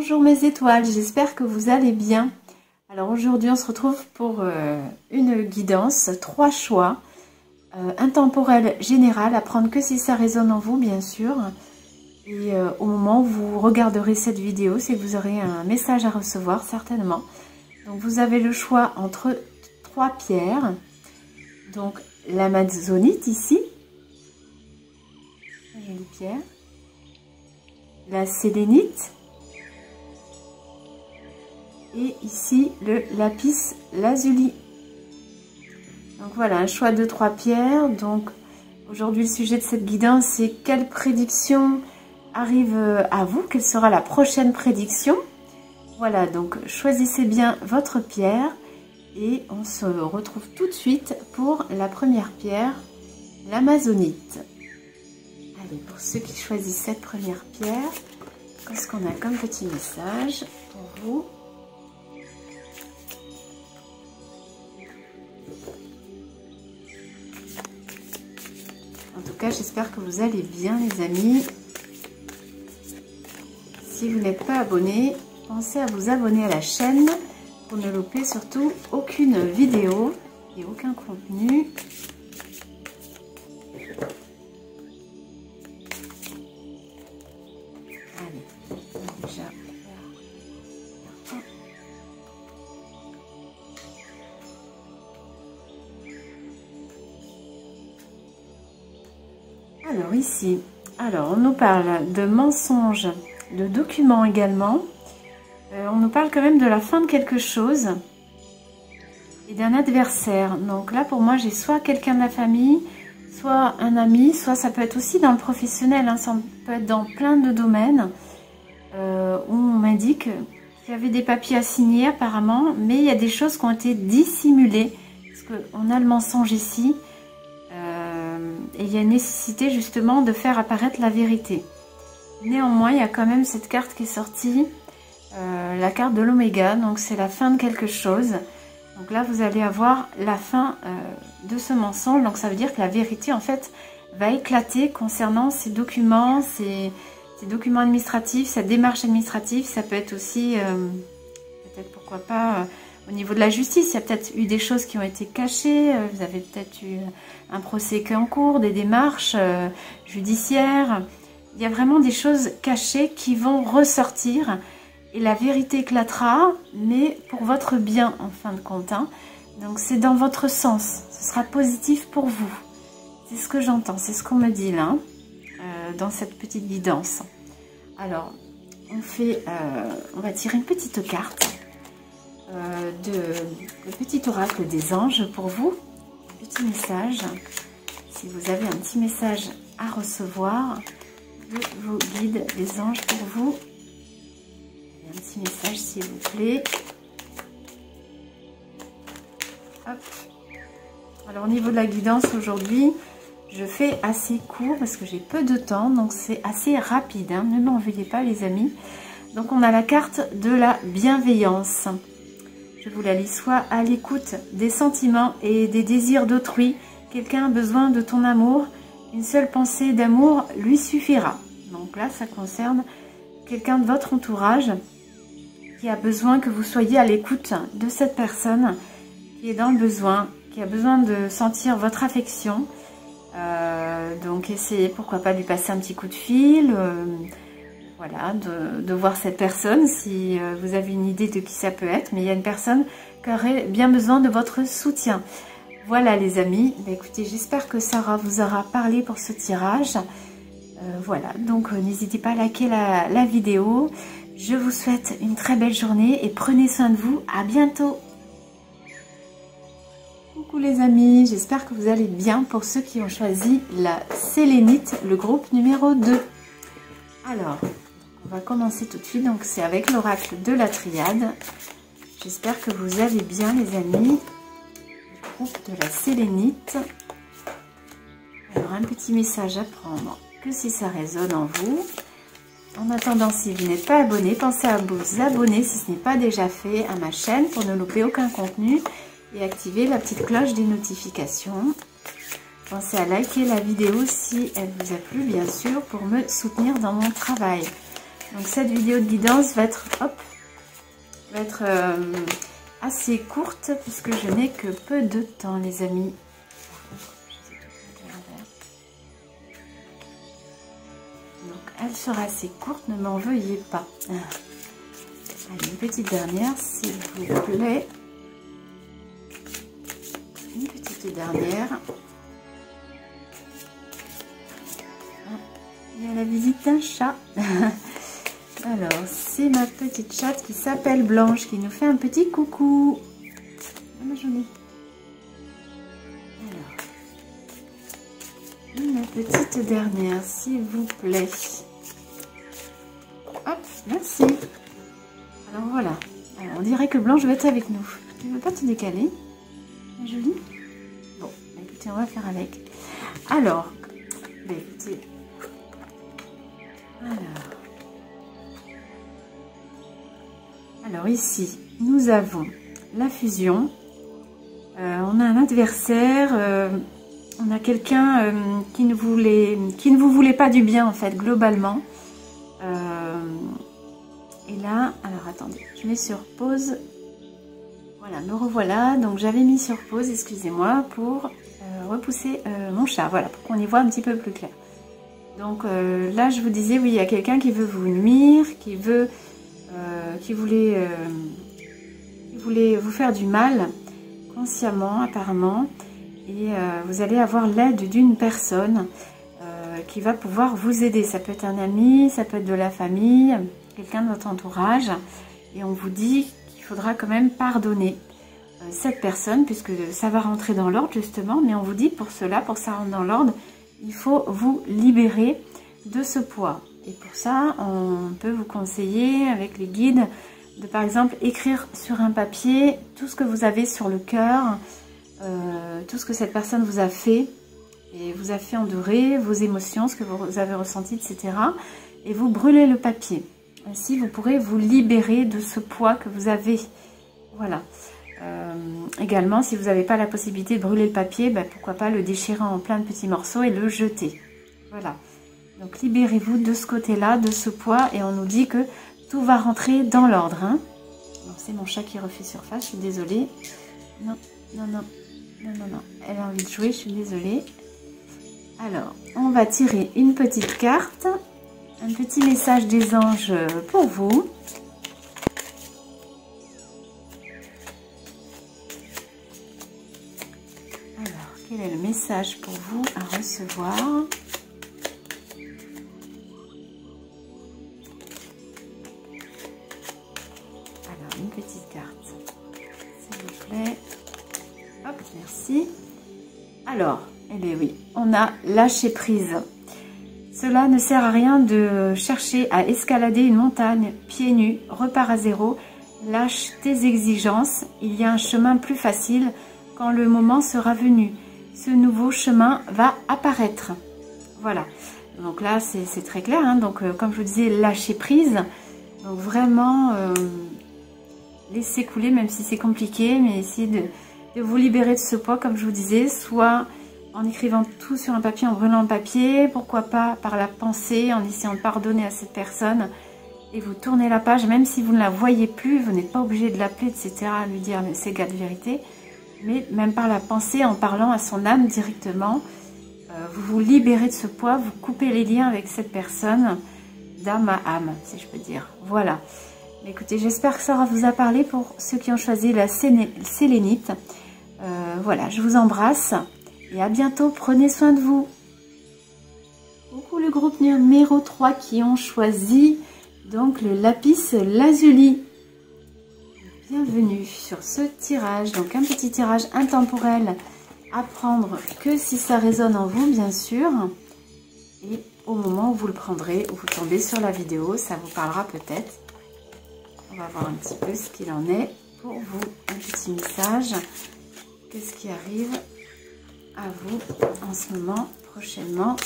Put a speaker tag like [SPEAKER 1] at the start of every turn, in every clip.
[SPEAKER 1] Bonjour mes étoiles, j'espère que vous allez bien. Alors aujourd'hui on se retrouve pour une guidance, 3 choix, intemporel général, à prendre que si ça résonne en vous bien sûr. Et au moment où vous regarderez cette vidéo, c'est que vous aurez un message à recevoir certainement. Donc vous avez le choix entre 3 pierres, donc l'amazonite ici, jolie pierre, la sélénite, et ici le lapis lazuli. Donc voilà, un choix de 3 pierres. Donc aujourd'hui le sujet de cette guidance, c'est quelle prédiction arrive à vous, quelle sera la prochaine prédiction. Voilà, donc choisissez bien votre pierre et on se retrouve tout de suite pour la première pierre, l'amazonite. Allez, pour ceux qui choisissent cette première pierre, qu'est-ce qu'on a comme petit message pour vous? En tout cas, j'espère que vous allez bien les amis. Si vous n'êtes pas abonné, pensez à vous abonner à la chaîne pour ne louper surtout aucune vidéo et aucun contenu. Allez, déjà. Alors ici, on nous parle de mensonges, de documents également. On nous parle quand même de la fin de quelque chose et d'un adversaire. Donc là, pour moi, j'ai soit quelqu'un de la famille, soit un ami, soit ça peut être aussi dans le professionnel. Hein, ça peut être dans plein de domaines où on m'indique qu'il y avait des papiers à signer apparemment, mais il y a des choses qui ont été dissimulées. Parce qu'on a le mensonge ici et il y a une nécessité justement de faire apparaître la vérité. Néanmoins, il y a quand même cette carte qui est sortie. La carte de l'oméga, donc c'est la fin de quelque chose. Donc là vous allez avoir la fin de ce mensonge, donc ça veut dire que la vérité en fait va éclater concernant ces documents, ces documents administratifs, cette démarche administrative. Ça peut être aussi, peut-être pourquoi pas, au niveau de la justice, il y a peut-être eu des choses qui ont été cachées, vous avez peut-être eu un procès qui est en cours, des démarches judiciaires. Il y a vraiment des choses cachées qui vont ressortir. Et la vérité éclatera, mais pour votre bien en fin de compte. Hein. Donc c'est dans votre sens, ce sera positif pour vous. C'est ce que j'entends, c'est ce qu'on me dit là, dans cette petite guidance. Alors, on va tirer une petite carte le petit oracle des anges pour vous. Petit message, si vous avez un petit message à recevoir de vos guides des anges pour vous. Un petit message s'il vous plaît. Hop. Alors au niveau de la guidance aujourd'hui, je fais assez court parce que j'ai peu de temps, donc c'est assez rapide, hein. Ne m'en veuillez pas les amis. Donc on a la carte de la bienveillance. Je vous la lis: soit à l'écoute des sentiments et des désirs d'autrui. Quelqu'un a besoin de ton amour. Une seule pensée d'amour lui suffira. Donc là ça concerne quelqu'un de votre entourage qui a besoin que vous soyez à l'écoute de cette personne qui est dans le besoin, qui a besoin de sentir votre affection. Donc essayez pourquoi pas de lui passer un petit coup de fil, voilà, de voir cette personne si vous avez une idée de qui ça peut être. Mais il y a une personne qui aurait bien besoin de votre soutien. Voilà les amis, bah, écoutez, j'espère que ça vous aura parlé pour ce tirage. Voilà, donc n'hésitez pas à liker la vidéo. Je vous souhaite une très belle journée et prenez soin de vous. À bientôt. Coucou les amis, j'espère que vous allez bien. Pour ceux qui ont choisi la sélénite, le groupe numéro 2. Alors, on va commencer tout de suite. Donc c'est avec l'oracle de la triade. J'espère que vous allez bien les amis. Le groupe de la sélénite. Alors un petit message à prendre, que si ça résonne en vous. En attendant, si vous n'êtes pas abonné, pensez à vous abonner si ce n'est pas déjà fait à ma chaîne pour ne louper aucun contenu et activer la petite cloche des notifications. Pensez à liker la vidéo si elle vous a plu, bien sûr, pour me soutenir dans mon travail. Donc cette vidéo de guidance va être, assez courte puisque je n'ai que peu de temps, les amis. Donc elle sera assez courte, ne m'en veuillez pas. Allez, une petite dernière, s'il vous plaît. Une petite dernière. Il y a la visite d'un chat. Alors, c'est ma petite chatte qui s'appelle Blanche, qui nous fait un petit coucou. Ah, ma jolie. Alors, une petite dernière, s'il vous plaît. Hop, merci. Alors voilà. Alors, on dirait que Blanche va être avec nous. Tu ne veux pas te décaler, ma jolie? Bon, écoutez, on va faire avec. Alors, écoutez. Alors ici, nous avons la fusion. On a un adversaire. On a quelqu'un qui ne vous voulait pas du bien en fait, globalement. Et là, alors attendez, je mets sur pause. Voilà, me revoilà. Donc j'avais mis sur pause, excusez-moi, pour repousser mon chat. Voilà, pour qu'on y voit un petit peu plus clair. Donc là, je vous disais, oui, il y a quelqu'un qui veut vous nuire, qui voulait vous faire du mal, consciemment, apparemment. Et vous allez avoir l'aide d'une personne qui va pouvoir vous aider. Ça peut être un ami, ça peut être de la famille, quelqu'un de votre entourage. Et on vous dit qu'il faudra quand même pardonner cette personne, puisque ça va rentrer dans l'ordre, justement. Mais on vous dit, pour cela, pour que ça rentre dans l'ordre, il faut vous libérer de ce poids. Et pour ça, on peut vous conseiller avec les guides de, par exemple, écrire sur un papier tout ce que vous avez sur le cœur, tout ce que cette personne vous a fait et vous a fait endurer, vos émotions, ce que vous avez ressenti, etc. Et vous brûlez le papier. Ainsi, vous pourrez vous libérer de ce poids que vous avez. Voilà. Également, si vous n'avez pas la possibilité de brûler le papier, ben, pourquoi pas le déchirer en plein de petits morceaux et le jeter. Voilà. Donc, libérez-vous de ce côté-là, de ce poids. Et on nous dit que tout va rentrer dans l'ordre. Hein. C'est mon chat qui refait surface, je suis désolée. Non, non, non. Non, non, non. Elle a envie de jouer, je suis désolée. Alors, on va tirer une petite carte. Un petit message des anges pour vous. Alors, quel est le message pour vous à recevoir? Alors, une petite carte, s'il vous plaît. Hop, merci. Alors, eh bien oui, on a lâché prise. Cela ne sert à rien de chercher à escalader une montagne pieds nus, repars à zéro. Lâche tes exigences, il y a un chemin plus facile quand le moment sera venu. Ce nouveau chemin va apparaître. Voilà, donc là c'est très clair. Hein. Donc comme je vous disais, lâcher prise. Donc vraiment, laissez couler même si c'est compliqué, mais essayez de vous libérer de ce poids comme je vous disais, soit en écrivant tout sur un papier, en brûlant le papier, pourquoi pas par la pensée, en essayant de pardonner à cette personne. Et vous tournez la page, même si vous ne la voyez plus, vous n'êtes pas obligé de l'appeler, etc., à lui dire ses gars de vérité. Mais même par la pensée, en parlant à son âme directement, vous vous libérez de ce poids, vous coupez les liens avec cette personne d'âme à âme, si je peux dire. Voilà. Écoutez, j'espère que ça vous a parlé pour ceux qui ont choisi la sélénite. Voilà, je vous embrasse. Et à bientôt, prenez soin de vous. Coucou le groupe numéro 3 qui ont choisi donc le lapis lazuli. Bienvenue sur ce tirage. Donc un petit tirage intemporel à prendre que si ça résonne en vous, bien sûr. Et au moment où vous le prendrez, où vous tombez sur la vidéo, ça vous parlera peut-être. On va voir un petit peu ce qu'il en est pour vous. Un petit message. Qu'est-ce qui arrive à vous en ce moment, prochainement.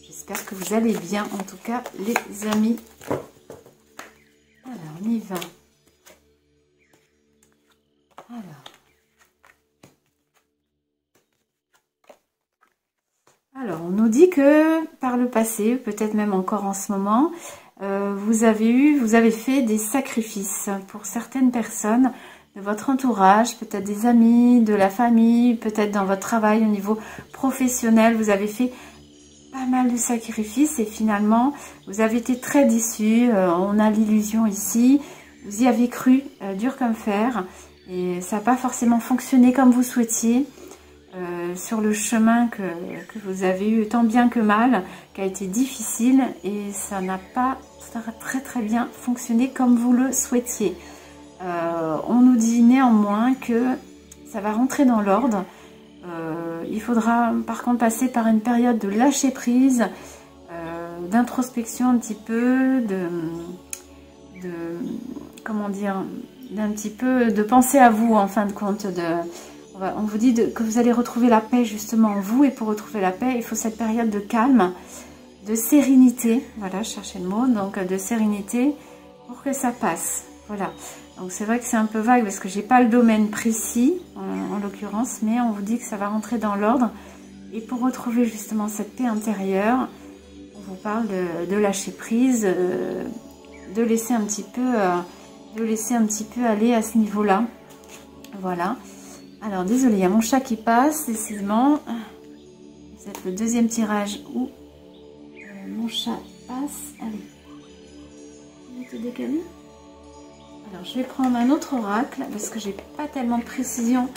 [SPEAKER 1] J'espère que vous allez bien, en tout cas, les amis. Alors, on y va. Alors, on nous dit que par le passé, peut-être même encore en ce moment, vous avez fait des sacrifices pour certaines personnes de votre entourage, peut-être des amis, de la famille, peut-être dans votre travail au niveau professionnel, vous avez fait pas mal de sacrifices et finalement, vous avez été très déçus. On a l'illusion ici, vous y avez cru, dur comme fer, et ça n'a pas forcément fonctionné comme vous souhaitiez. Sur le chemin que vous avez eu tant bien que mal, qui a été difficile et ça n'a pas très bien fonctionné comme vous le souhaitiez. On nous dit néanmoins que ça va rentrer dans l'ordre. Il faudra par contre passer par une période de lâcher prise, d'introspection un petit peu, comment dire, d'un petit peu de penser à vous en fin de compte. On vous dit que vous allez retrouver la paix justement en vous, et pour retrouver la paix, il faut cette période de calme, de sérénité. Voilà, je cherchais le mot, donc de sérénité pour que ça passe. Voilà. Donc c'est vrai que c'est un peu vague parce que j'ai pas le domaine précis en l'occurrence, mais on vous dit que ça va rentrer dans l'ordre. Et pour retrouver justement cette paix intérieure, on vous parle de lâcher prise, de laisser un petit peu aller à ce niveau-là. Voilà. Alors, désolé, il y a mon chat qui passe, décidément. Vous êtes le deuxième tirage où mon chat passe. Allez, je vais te décaler. Alors, je vais prendre un autre oracle parce que j'ai pas tellement de précision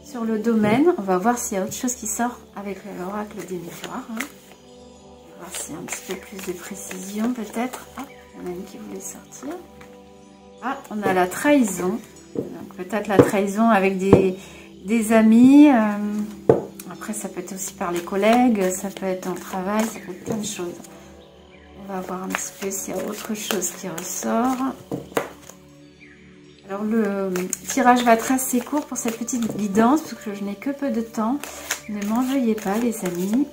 [SPEAKER 1] sur le domaine. On va voir s'il y a autre chose qui sort avec l'oracle des miroirs. On va voir s'il y a un petit peu plus de précision, peut-être. Ah, il y en a une qui voulait sortir. Ah, on a la trahison. Donc, peut-être la trahison avec des amis, après ça peut être aussi par les collègues, ça peut être dans le travail, ça peut être plein de choses. On va voir un petit peu s'il y a autre chose qui ressort. Alors le tirage va être assez court pour cette petite guidance, parce que je n'ai que peu de temps. Ne m'en veuillez pas les amis.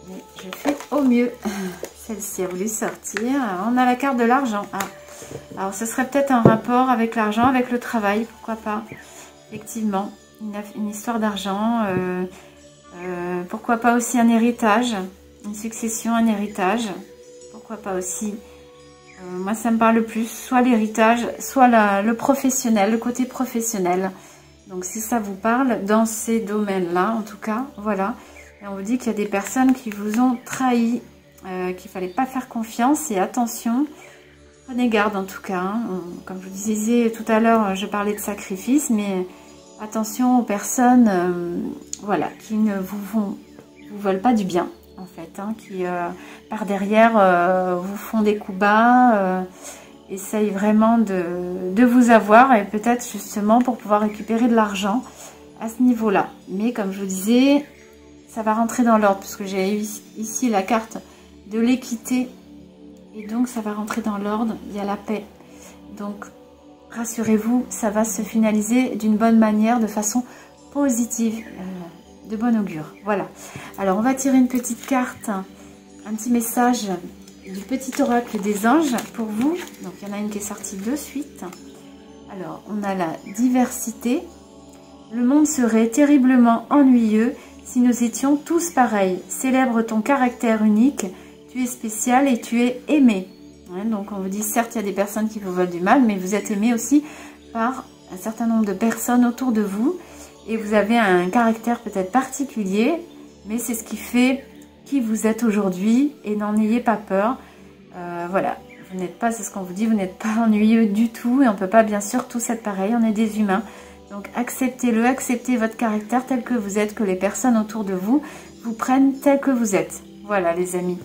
[SPEAKER 1] Mais je fais au mieux. Celle-ci a voulu sortir. Alors, on a la carte de l'argent. Ah. Alors, ce serait peut-être un rapport avec l'argent, avec le travail, pourquoi pas. Effectivement, une histoire d'argent. Pourquoi pas aussi un héritage, une succession, un héritage. Pourquoi pas aussi. Moi, ça me parle plus, soit l'héritage, soit le professionnel, le côté professionnel. Donc, si ça vous parle, dans ces domaines-là, en tout cas, voilà. Et on vous dit qu'il y a des personnes qui vous ont trahi, qu'il ne fallait pas faire confiance et attention. Prenez garde en tout cas, hein. Comme je vous disais tout à l'heure, je parlais de sacrifice, mais attention aux personnes voilà, qui ne vous veulent pas du bien, en fait, hein, qui par derrière vous font des coups bas, essayent vraiment de vous avoir, et peut-être justement pour pouvoir récupérer de l'argent à ce niveau-là. Mais comme je vous disais, ça va rentrer dans l'ordre, parce que j'ai ici la carte de l'équité. Et donc, ça va rentrer dans l'ordre, il y a la paix. Donc, rassurez-vous, ça va se finaliser d'une bonne manière, de façon positive, de bon augure. Voilà. Alors, on va tirer une petite carte, un petit message du petit oracle des anges pour vous. Donc, il y en a une qui est sortie de suite. Alors, on a la diversité. Le monde serait terriblement ennuyeux si nous étions tous pareils. Célèbre ton caractère unique. Tu es spécial et tu es aimé. Ouais, donc on vous dit, certes, il y a des personnes qui vous veulent du mal, mais vous êtes aimé aussi par un certain nombre de personnes autour de vous. Et vous avez un caractère peut-être particulier, mais c'est ce qui fait qui vous êtes aujourd'hui. Et n'en ayez pas peur. Voilà, vous n'êtes pas, c'est ce qu'on vous dit, vous n'êtes pas ennuyeux du tout. Et on ne peut pas bien sûr tous être pareil, on est des humains. Donc acceptez-le, acceptez votre caractère tel que vous êtes, que les personnes autour de vous vous prennent tel que vous êtes. Voilà les amis.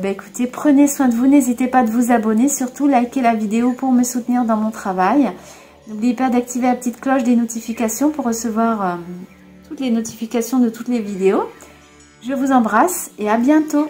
[SPEAKER 1] Écoutez, prenez soin de vous, n'hésitez pas de vous abonner, surtout likez la vidéo pour me soutenir dans mon travail. N'oubliez pas d'activer la petite cloche des notifications pour recevoir toutes les notifications de toutes les vidéos. Je vous embrasse et à bientôt.